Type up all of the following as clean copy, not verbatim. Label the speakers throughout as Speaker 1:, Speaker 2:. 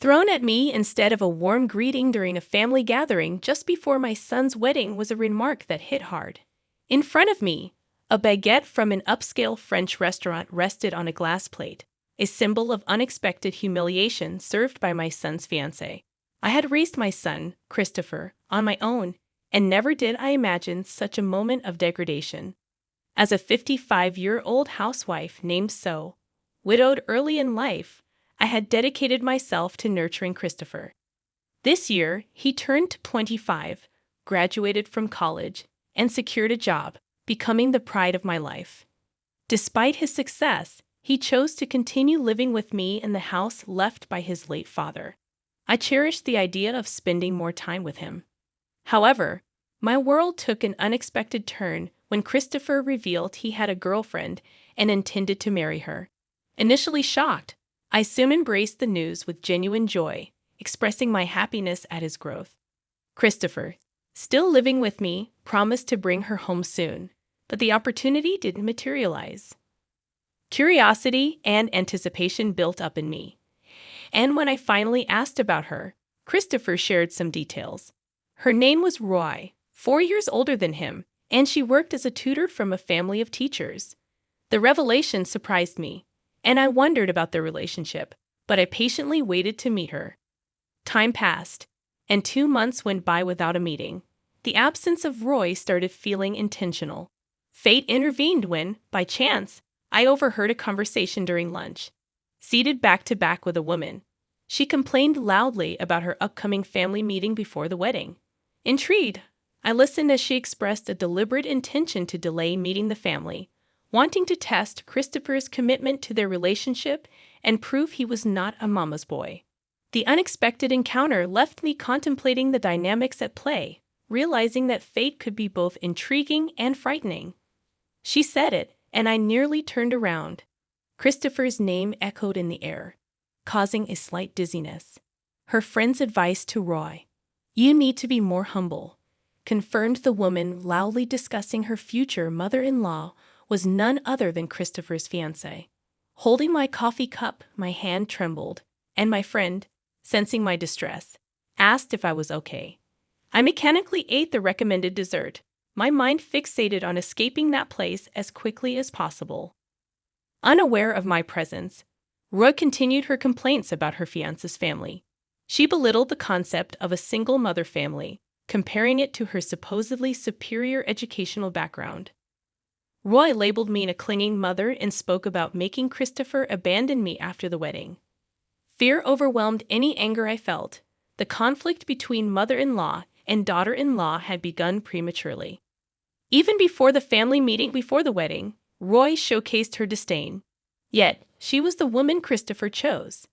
Speaker 1: thrown at me instead of a warm greeting during a family gathering just before my son's wedding was a remark that hit hard. In front of me, a baguette from an upscale French restaurant rested on a glass plate, a symbol of unexpected humiliation served by my son's fiancée. I had raised my son, Christopher, on my own, and never did I imagine such a moment of degradation. As a 55-year-old housewife named So, widowed early in life, I had dedicated myself to nurturing Christopher. This year, he turned 25, graduated from college, and secured a job, becoming the pride of my life. Despite his success, he chose to continue living with me in the house left by his late father. I cherished the idea of spending more time with him. However, my world took an unexpected turn when Christopher revealed he had a girlfriend and intended to marry her. Initially shocked, I soon embraced the news with genuine joy, expressing my happiness at his growth. Christopher, still living with me, promised to bring her home soon, but the opportunity didn't materialize. Curiosity and anticipation built up in me, and when I finally asked about her, Christopher shared some details. Her name was Roy, 4 years older than him, and she worked as a tutor from a family of teachers. The revelation surprised me, and I wondered about their relationship, but I patiently waited to meet her. Time passed, and 2 months went by without a meeting. The absence of Roy started feeling intentional. Fate intervened when, by chance, I overheard a conversation during lunch. Seated back to back with a woman, she complained loudly about her upcoming family meeting before the wedding. Intrigued, I listened as she expressed a deliberate intention to delay meeting the family, wanting to test Christopher's commitment to their relationship and prove he was not a mama's boy. The unexpected encounter left me contemplating the dynamics at play, realizing that fate could be both intriguing and frightening. She said it, and I nearly turned around. Christopher's name echoed in the air, causing a slight dizziness. Her friend's advice to Roy, "You need to be more humble," confirmed the woman loudly discussing her future mother-in-law was none other than Christopher's fiancée. Holding my coffee cup, my hand trembled, and my friend, sensing my distress, asked if I was okay. I mechanically ate the recommended dessert, my mind fixated on escaping that place as quickly as possible. Unaware of my presence, Roy continued her complaints about her fiancé's family. She belittled the concept of a single mother family, comparing it to her supposedly superior educational background. Roy labeled me a clinging mother and spoke about making Christopher abandon me after the wedding. Fear overwhelmed any anger I felt. The conflict between mother-in-law and daughter-in-law had begun prematurely. Even before the family meeting before the wedding, Roy showcased her disdain. Yet, she was the woman Christopher chose.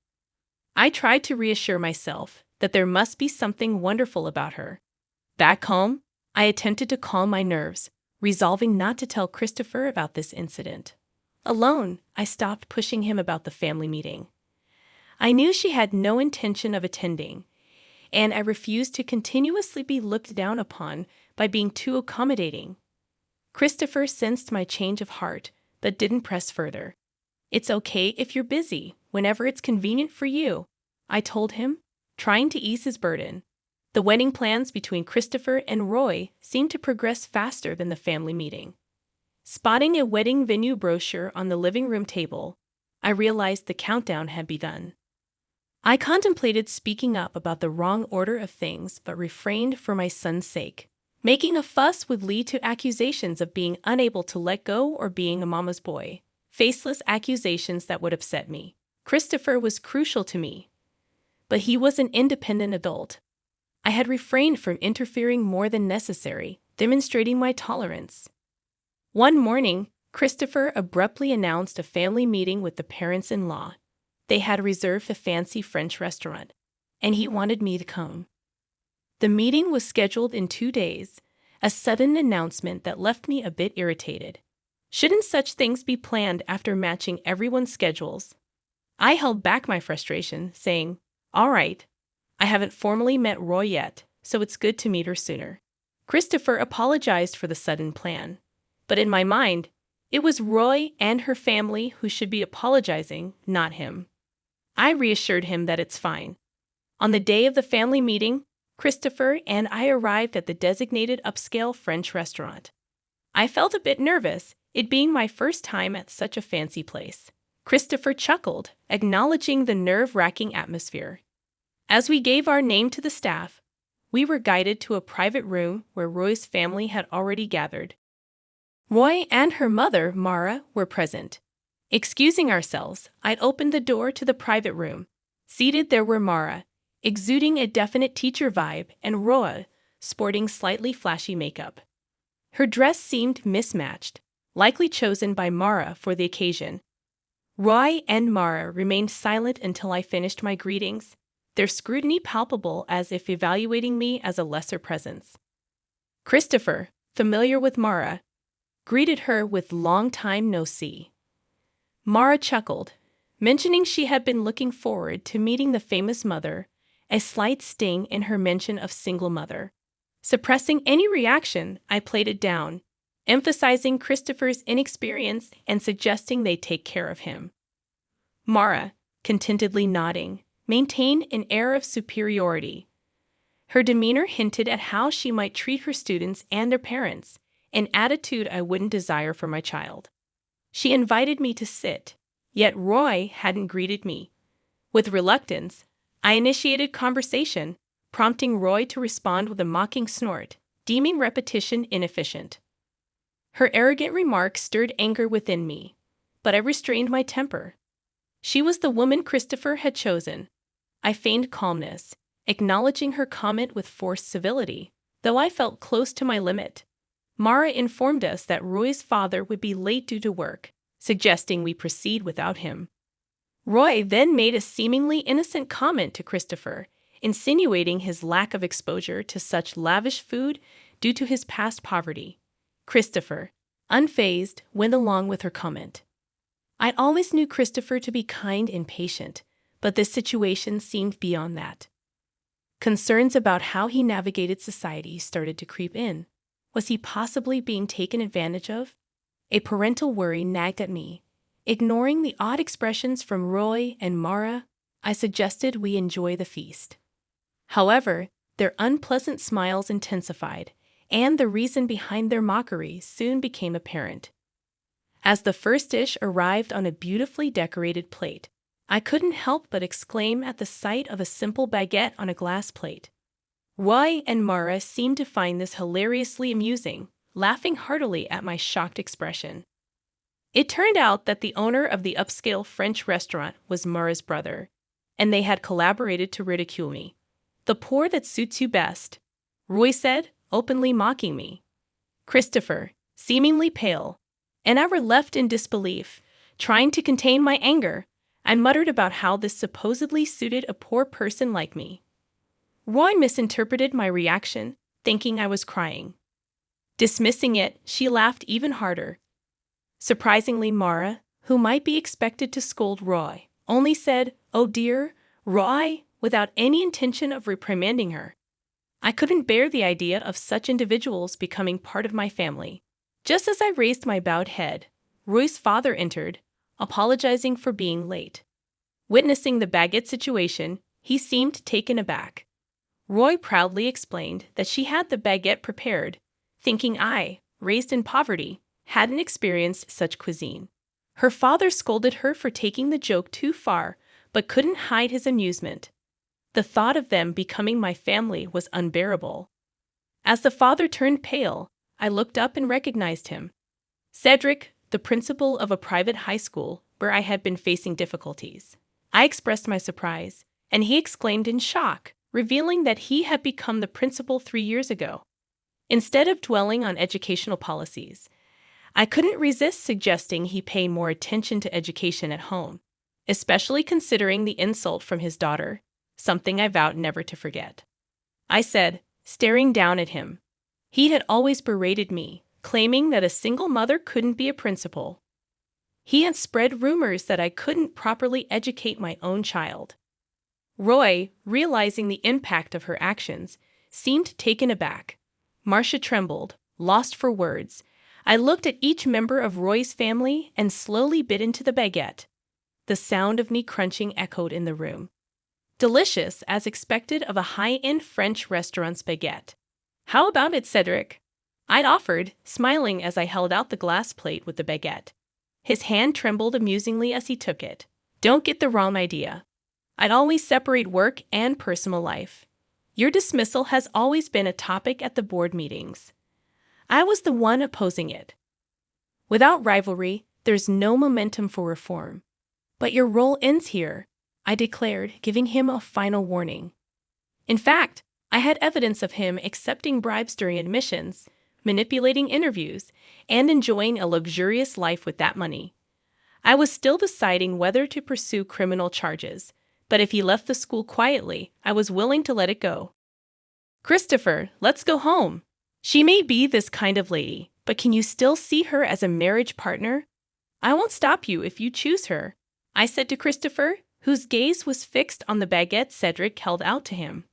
Speaker 1: I tried to reassure myself that there must be something wonderful about her. Back home, I attempted to calm my nerves, resolving not to tell Christopher about this incident. Alone, I stopped pushing him about the family meeting. I knew she had no intention of attending, and I refused to continuously be looked down upon by being too accommodating. Christopher sensed my change of heart, but didn't press further. "It's okay if you're busy, whenever it's convenient for you," I told him, trying to ease his burden. The wedding plans between Christopher and Roy seemed to progress faster than the family meeting. Spotting a wedding venue brochure on the living room table, I realized the countdown had begun. I contemplated speaking up about the wrong order of things but refrained for my son's sake. Making a fuss would lead to accusations of being unable to let go or being a mama's boy, faceless accusations that would upset me. Christopher was crucial to me, but he was an independent adult. I had refrained from interfering more than necessary, demonstrating my tolerance. One morning, Christopher abruptly announced a family meeting with the parents-in-law. They had reserved a fancy French restaurant, and he wanted me to come. The meeting was scheduled in 2 days, a sudden announcement that left me a bit irritated. Shouldn't such things be planned after matching everyone's schedules? I held back my frustration, saying, "All right, I haven't formally met Roy yet, so it's good to meet her sooner." Christopher apologized for the sudden plan, but in my mind, it was Roy and her family who should be apologizing, not him. I reassured him that it's fine. On the day of the family meeting, Christopher and I arrived at the designated upscale French restaurant. I felt a bit nervous, it being my first time at such a fancy place. Christopher chuckled, acknowledging the nerve-wracking atmosphere. As we gave our name to the staff, we were guided to a private room where Roy's family had already gathered. Roy and her mother, Mara, were present. Excusing ourselves, I'd opened the door to the private room. Seated there were Mara, exuding a definite teacher vibe, and Roy, sporting slightly flashy makeup. Her dress seemed mismatched, likely chosen by Mara for the occasion. Roy and Mara remained silent until I finished my greetings, their scrutiny palpable as if evaluating me as a lesser presence. Christopher, familiar with Mara, greeted her with "long time no see." Mara chuckled, mentioning she had been looking forward to meeting the famous mother, a slight sting in her mention of single mother. Suppressing any reaction, I played it down, emphasizing Christopher's inexperience and suggesting they take care of him. Mara, contentedly nodding, maintained an air of superiority. Her demeanor hinted at how she might treat her students and their parents, an attitude I wouldn't desire for my child. She invited me to sit, yet Roy hadn't greeted me. With reluctance, I initiated conversation, prompting Roy to respond with a mocking snort, deeming repetition inefficient. Her arrogant remark stirred anger within me, but I restrained my temper. She was the woman Christopher had chosen. I feigned calmness, acknowledging her comment with forced civility, though I felt close to my limit. Mara informed us that Roy's father would be late due to work, suggesting we proceed without him. Roy then made a seemingly innocent comment to Christopher, insinuating his lack of exposure to such lavish food due to his past poverty. Christopher, unfazed, went along with her comment. I always knew Christopher to be kind and patient, but this situation seemed beyond that. Concerns about how he navigated society started to creep in. Was he possibly being taken advantage of? A parental worry nagged at me. Ignoring the odd expressions from Roy and Mara, I suggested we enjoy the feast. However, their unpleasant smiles intensified, and the reason behind their mockery soon became apparent. As the first dish arrived on a beautifully decorated plate, I couldn't help but exclaim at the sight of a simple baguette on a glass plate. Roy and Mara seemed to find this hilariously amusing, laughing heartily at my shocked expression. It turned out that the owner of the upscale French restaurant was Mara's brother, and they had collaborated to ridicule me. "The pour that suits you best," Roy said, openly mocking me. Christopher, seemingly pale, and I were left in disbelief. Trying to contain my anger, I muttered about how this supposedly suited a poor person like me. Roy misinterpreted my reaction, thinking I was crying. Dismissing it, she laughed even harder. Surprisingly, Mara, who might be expected to scold Roy, only said, "Oh dear, Roy," without any intention of reprimanding her. I couldn't bear the idea of such individuals becoming part of my family. Just as I raised my bowed head, Roy's father entered, apologizing for being late. Witnessing the baguette situation, he seemed taken aback. Roy proudly explained that she had the baguette prepared, thinking I, raised in poverty, hadn't experienced such cuisine. Her father scolded her for taking the joke too far, but couldn't hide his amusement. The thought of them becoming my family was unbearable. As the father turned pale, I looked up and recognized him. Cedric, the principal of a private high school where I had been facing difficulties. I expressed my surprise, and he exclaimed in shock, revealing that he had become the principal 3 years ago. Instead of dwelling on educational policies, I couldn't resist suggesting he pay more attention to education at home, especially considering the insult from his daughter, something I vowed never to forget. I said, staring down at him. He had always berated me, claiming that a single mother couldn't be a principal. He had spread rumors that I couldn't properly educate my own child. Roy, realizing the impact of her actions, seemed taken aback. Marcia trembled, lost for words. I looked at each member of Roy's family and slowly bit into the baguette. The sound of me crunching echoed in the room. delicious as expected of a high-end French restaurant's baguette. How about it, Cedric? I'd offered, smiling as I held out the glass plate with the baguette. His hand trembled amusingly as he took it. Don't get the wrong idea. I'd always separate work and personal life. Your dismissal has always been a topic at the board meetings. I was the one opposing it. Without rivalry, there's no momentum for reform. But your role ends here, I declared, giving him a final warning. In fact, I had evidence of him accepting bribes during admissions, manipulating interviews, and enjoying a luxurious life with that money. I was still deciding whether to pursue criminal charges, but if he left the school quietly, I was willing to let it go. Christopher, let's go home. She may be this kind of lady, but can you still see her as a marriage partner? I won't stop you if you choose her, I said to Christopher, whose gaze was fixed on the baguette Cedric held out to him.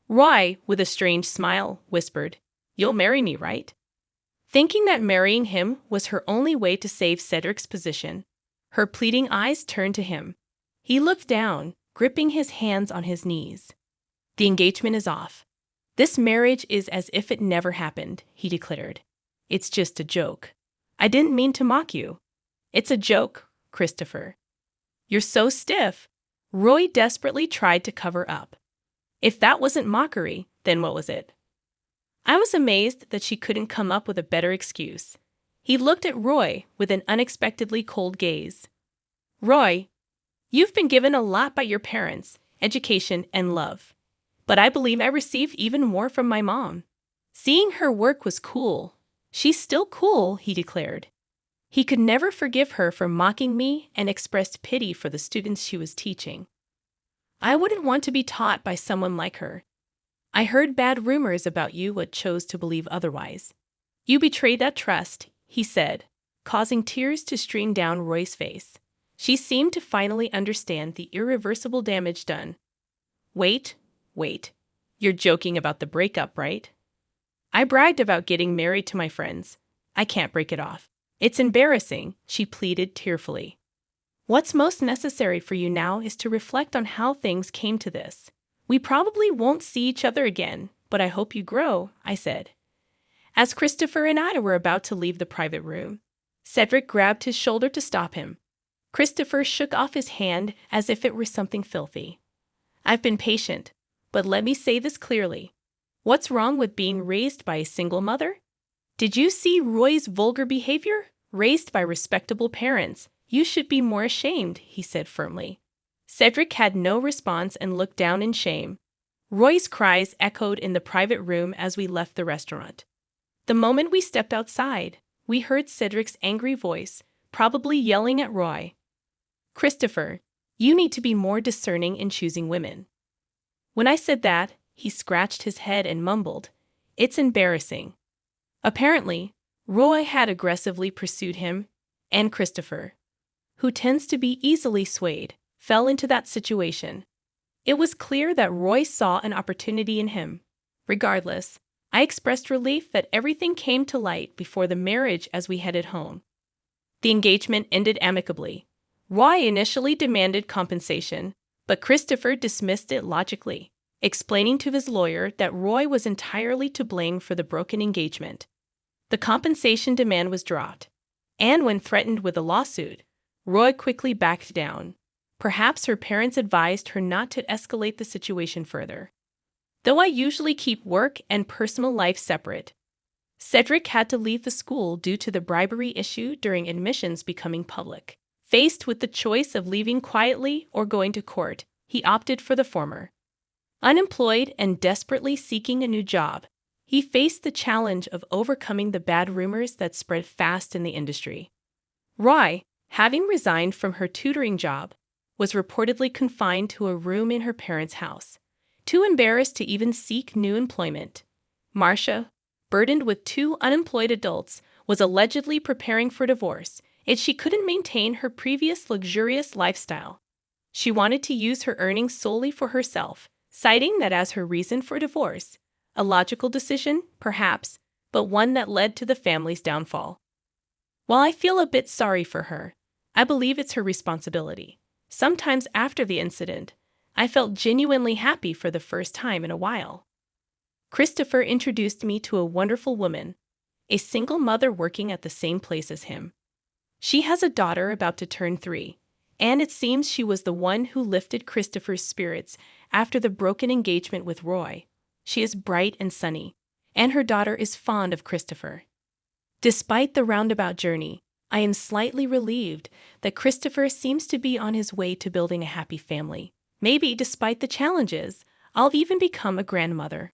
Speaker 1: Roy, with a strange smile, whispered, You'll marry me, right? Thinking that marrying him was her only way to save Cedric's position, her pleading eyes turned to him. He looked down, gripping his hands on his knees. The engagement is off. This marriage is as if it never happened, he declared. It's just a joke. I didn't mean to mock you. It's a joke, Christopher. You're so stiff. Roy desperately tried to cover up. If that wasn't mockery, then what was it? I was amazed that she couldn't come up with a better excuse. He looked at Roy with an unexpectedly cold gaze. Roy, you've been given a lot by your parents, education, and love. But I believe I received even more from my mom. Seeing her work was cool. She's still cool, he declared. He could never forgive her for mocking me and expressed pity for the students she was teaching. I wouldn't want to be taught by someone like her. I heard bad rumors about you but chose to believe otherwise. You betrayed that trust, he said, causing tears to stream down Roy's face. She seemed to finally understand the irreversible damage done. Wait. You're joking about the breakup, right? I bragged about getting married to my friends. I can't break it off. It's embarrassing, she pleaded tearfully. What's most necessary for you now is to reflect on how things came to this. We probably won't see each other again, but I hope you grow, I said. As Christopher and I were about to leave the private room, Cedric grabbed his shoulder to stop him. Christopher shook off his hand as if it were something filthy. I've been patient, but let me say this clearly. What's wrong with being raised by a single mother? Did you see Roy's vulgar behavior? Raised by respectable parents. You should be more ashamed, he said firmly. Cedric had no response and looked down in shame. Roy's cries echoed in the private room as we left the restaurant. The moment we stepped outside, we heard Cedric's angry voice, probably yelling at Roy. Christopher, you need to be more discerning in choosing women. When I said that, he scratched his head and mumbled, It's embarrassing. Apparently, Roy had aggressively pursued him, and Christopher, who tends to be easily swayed, fell into that situation. It was clear that Roy saw an opportunity in him. Regardless, I expressed relief that everything came to light before the marriage as we headed home. The engagement ended amicably. Roy initially demanded compensation, but Christopher dismissed it logically, explaining to his lawyer that Roy was entirely to blame for the broken engagement. The compensation demand was dropped, and when threatened with a lawsuit, Roy quickly backed down. Perhaps her parents advised her not to escalate the situation further. Though I usually keep work and personal life separate, Cedric had to leave the school due to the bribery issue during admissions becoming public. Faced with the choice of leaving quietly or going to court, he opted for the former. Unemployed and desperately seeking a new job, he faced the challenge of overcoming the bad rumors that spread fast in the industry. Roy, having resigned from her tutoring job, was reportedly confined to a room in her parents' house, too embarrassed to even seek new employment. Marcia, burdened with 2 unemployed adults, was allegedly preparing for divorce, yet she couldn't maintain her previous luxurious lifestyle. She wanted to use her earnings solely for herself, citing that as her reason for divorce. A logical decision, perhaps, but one that led to the family's downfall. While I feel a bit sorry for her, I believe it's her responsibility. Sometimes after the incident, I felt genuinely happy for the first time in a while. Christopher introduced me to a wonderful woman, a single mother working at the same place as him. She has a daughter about to turn 3, and it seems she was the one who lifted Christopher's spirits after the broken engagement with Roy. She is bright and sunny, and her daughter is fond of Christopher. Despite the roundabout journey, I am slightly relieved that Christopher seems to be on his way to building a happy family. Maybe, despite the challenges, I'll even become a grandmother.